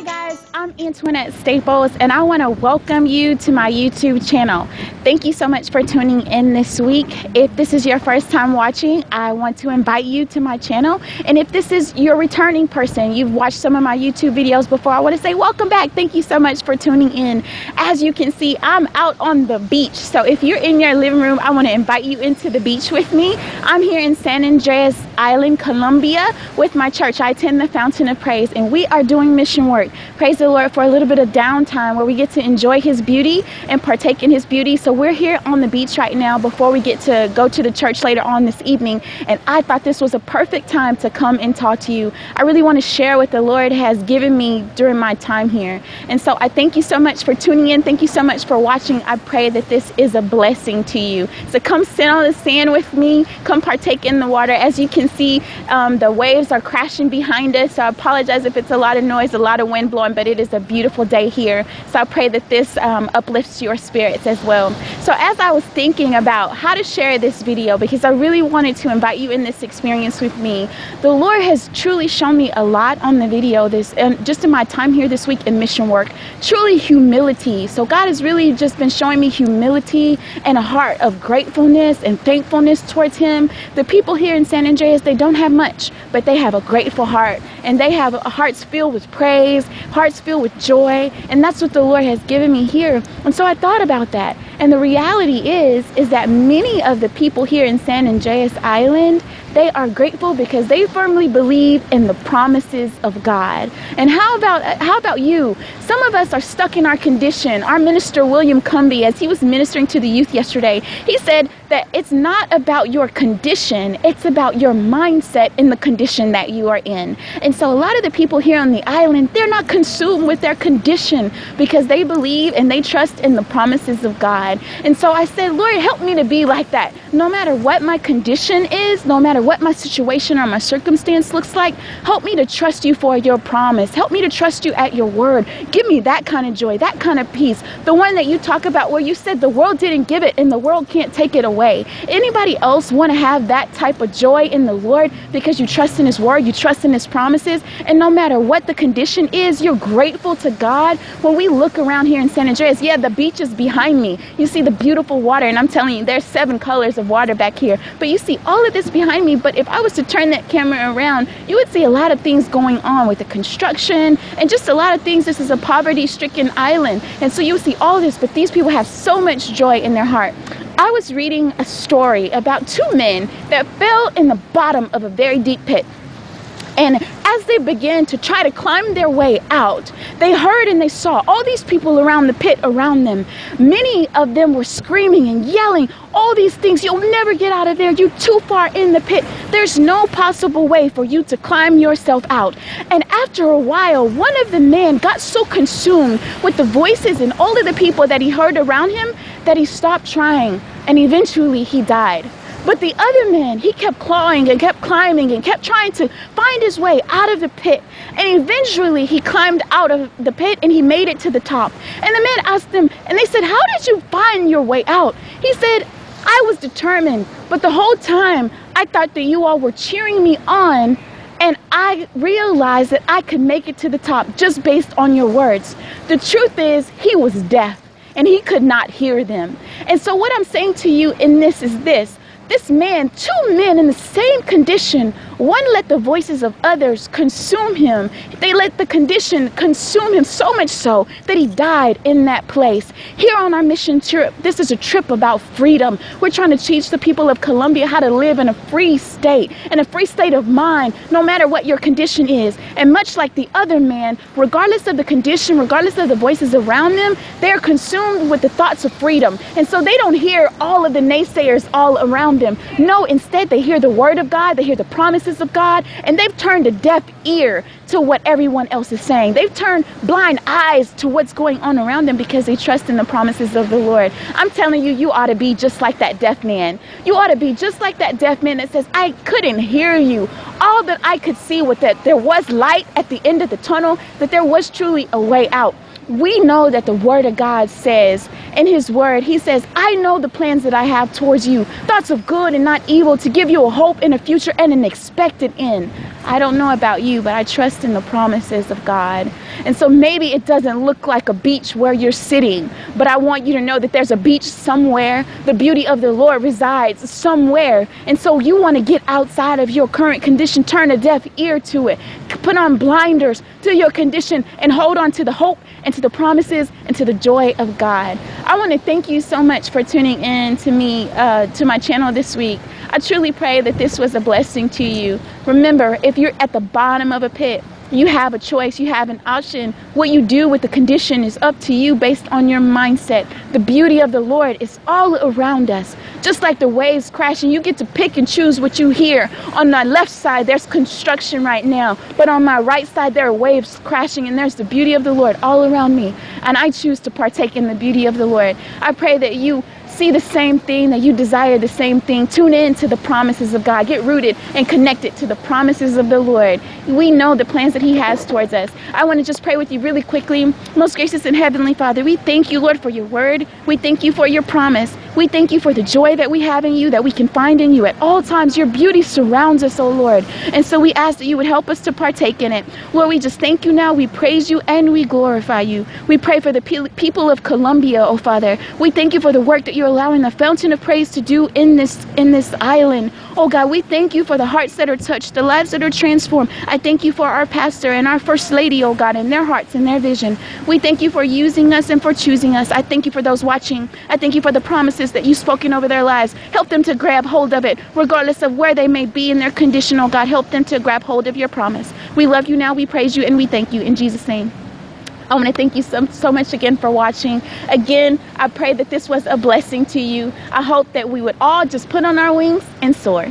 Hi guys, I'm Antoinette Staples and I want to welcome you to my YouTube channel. Thank you so much for tuning in this week. If this is your first time watching, I want to invite you to my channel. And if this is your returning person, you've watched some of my YouTube videos before, I want to say welcome back. Thank you so much for tuning in. As you can see, I'm out on the beach. So if you're in your living room, I want to invite you into the beach with me. I'm here in San Andreas Island, Colombia with my church. I attend the Fountain of Praise and we are doing mission work. Praise the Lord for a little bit of downtime where we get to enjoy his beauty and partake in his beauty. So we're here on the beach right now before we get to go to the church later on this evening. And I thought this was a perfect time to come and talk to you. I really want to share what the Lord has given me during my time here. And so I thank you so much for tuning in. Thank you so much for watching. I pray that this is a blessing to you. So come sit on the sand with me. Come partake in the water. As you can see, the waves are crashing behind us. So I apologize if it's a lot of noise, a lot of wind blowing, but it is a beautiful day here. So I pray that this uplifts your spirits as well. So as I was thinking about how to share this video, because I really wanted to invite you in this experience with me, the Lord has truly shown me a lot on the video and just in my time here this week in mission work. Truly humility. So God has really just been showing me humility and a heart of gratefulness and thankfulness towards him. The people here in San Andreas, they don't have much, but they have a grateful heart, and they have hearts filled with praise, hearts filled with joy, and that's what the Lord has given me here. And so I thought about that, and the reality is that many of the people here in San Andreas Island, they are grateful because they firmly believe in the promises of God. And how about you? Some of us are stuck in our condition. Our minister, William Cumbie, as he was ministering to the youth yesterday, he said that it's not about your condition, it's about your mindset in the condition that you are in. And so a lot of the people here on the island, they're not consumed with their condition because they believe and they trust in the promises of God. And so I said, Lord, help me to be like that. No matter what my condition is, no matter what my situation or my circumstance looks like, help me to trust you for your promise. Help me to trust you at your word. Give me that kind of joy, that kind of peace. The one that you talk about where you said the world didn't give it and the world can't take it away. Anybody else want to have that type of joy in the Lord because you trust in his word, you trust in his promises, and no matter what the condition is, you're grateful to God? When we look around here in San Andreas, yeah, the beach is behind me. You see the beautiful water, and I'm telling you, there's 7 colors of water back here. But you see all of this behind me, but if I was to turn that camera around, you would see a lot of things going on with the construction and just a lot of things. This is a poverty-stricken island, and so you would see all this, but these people have so much joy in their heart. I was reading a story about 2 men that fell in the bottom of a very deep pit. And as they began to try to climb their way out, they heard and they saw all these people around the pit around them. Many of them were screaming and yelling all these things. You'll never get out of there. You're too far in the pit. There's no possible way for you to climb yourself out. And after a while, one of the men got so consumed with the voices and all of the people that he heard around him that he stopped trying, and eventually he died. But the other man, he kept clawing and kept climbing and kept trying to find his way out of the pit. And eventually he climbed out of the pit and he made it to the top. And the man asked them, and they said, how did you find your way out? He said, I was determined, but the whole time I thought that you all were cheering me on, and I realized that I could make it to the top just based on your words. The truth is, he was deaf and he could not hear them. And so what I'm saying to you in this is this. This man, 2 men in the same condition, one let the voices of others consume him. They let the condition consume him so much so that he died in that place. Here on our mission trip, this is a trip about freedom. We're trying to teach the people of Colombia how to live in a free state of mind, no matter what your condition is. And much like the other man, regardless of the condition, regardless of the voices around them, they're consumed with the thoughts of freedom. And so they don't hear all of the naysayers all around them. No, instead they hear the word of God, they hear the promises of God, and they've turned a deaf ear to what everyone else is saying. They've turned blind eyes to what's going on around them because they trust in the promises of the Lord. I'm telling you, you ought to be just like that deaf man. You ought to be just like that deaf man that says, I couldn't hear you. All that I could see was that there was light at the end of the tunnel, that there was truly a way out. we know that the word of God says, in his word, he says, I know the plans that I have towards you, thoughts of good and not evil, to give you a hope in a future and an expected end. I don't know about you, but I trust in the promises of God. And so maybe it doesn't look like a beach where you're sitting, but I want you to know that there's a beach somewhere. The beauty of the Lord resides somewhere. And so you want to get outside of your current condition, turn a deaf ear to it, put on blinders to your condition, and hold on to the hope and to the promises and to the joy of God. I want to thank you so much for tuning in to me, to my channel this week. I truly pray that this was a blessing to you. Remember, if you're at the bottom of a pit, you have a choice, you have an option. What you do with the condition is up to you based on your mindset. The beauty of the Lord is all around us. Just like the waves crashing, you get to pick and choose what you hear. On my left side, there's construction right now. But on my right side, there are waves crashing, and there's the beauty of the Lord all around me. And I choose to partake in the beauty of the Lord. I pray that you see the same thing, that you desire the same thing. Tune in to the promises of God. Get rooted and connected to the promises of the Lord. We know the plans that he has towards us. I want to just pray with you really quickly. Most gracious and heavenly Father, we thank you, Lord, for your word. We thank you for your promise. We thank you for the joy that we have in you, that we can find in you at all times. Your beauty surrounds us, oh Lord. And so we ask that you would help us to partake in it. Lord, we just thank you now. We praise you and we glorify you. We pray for the people of Colombia, oh Father. We thank you for the work that you're allowing the Fountain of Praise to do in this island. Oh God, we thank you for the hearts that are touched, the lives that are transformed. I thank you for our pastor and our first lady, oh God, and their hearts and their vision. We thank you for using us and for choosing us. I thank you for those watching. I thank you for the promises that you've spoken over their lives. Help them to grab hold of it, regardless of where they may be in their condition, oh God. Help them to grab hold of your promise. We love you now, we praise you, and we thank you in Jesus' name. I want to thank you so much again for watching. Again, I pray that this was a blessing to you. I hope that we would all just put on our wings and soar.